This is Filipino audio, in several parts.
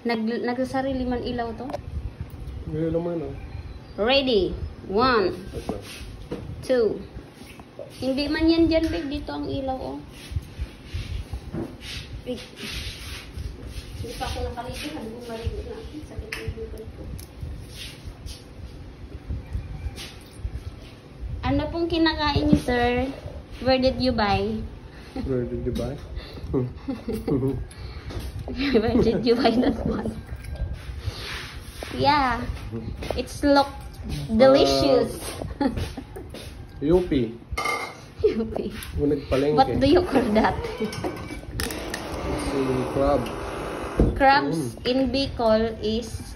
Nagsarili man ilaw to? Ngayon naman ah. Ready? 1, 2. Hindi man yan dyan, babe. Dito ang ilaw, oh. Wait. Hindi pa ako nakaligo. Hindi ko maligo na. Sakit yung bukan ko. Ano pong kinakain niyo, sir? Where did you buy? Where did you buy? Where did you buy that one? Yeah. It's look delicious. UP. UP. Nagpalengke. What do you call that? Crab. Crabs in Bicol is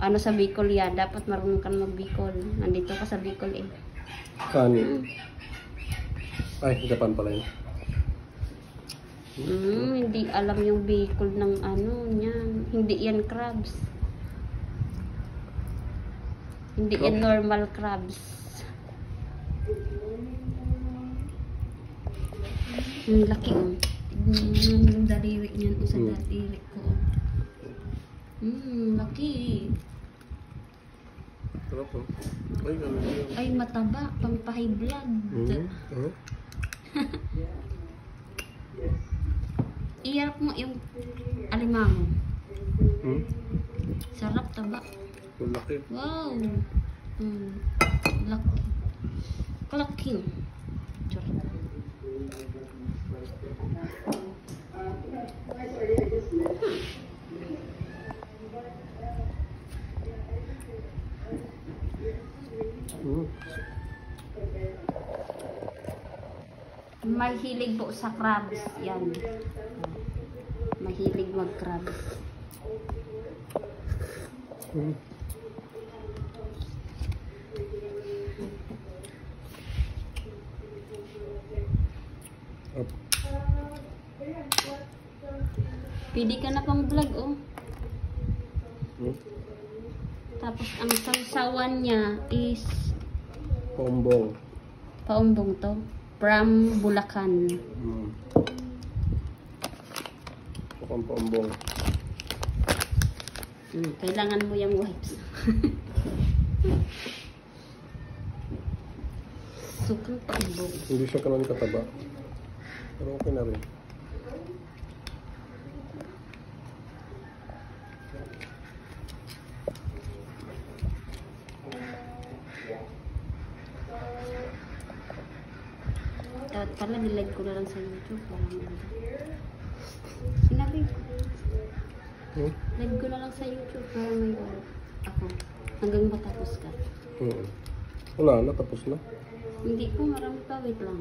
ano sa Bicol ya? Dapat marunong kang mag-Bicol. Nandito ka sa Bicol eh. Kanin. Ay, Japan pala yun. Hindi alam yung Bicol ng ano niyan. Hindi yan crabs. Hindi yan normal crabs. Ang laki oh. Tignan yung daliri niyan o sa daliri ko. Laki. Sarap oh. Ay, ano yun? Ay, mataba. Pang-high blood. Iyarap mo yung alimango. Sarap, taba. Laki. Wow. Laki. Kalaking. Charot. May hilig po sa crabs. Yan. Mahilig mag-crabs. Pwede ka na pang vlog, oh. Tapos, ang sausawan niya is Paumbong. paumbong to. From Bulacan. Mukhang paumbong. Kailangan mo yung wipes. Sukang paumbong. Hindi siya kanan kataba. Pero okay na rin. Dapat pala nilag ko na lang sa YouTube para maganda. Sinabi ko. Live ko na lang sa YouTube para may ako. Hanggang matapos ka. Wala na, tapos na. Hindi ko, marami pa. Wait lang.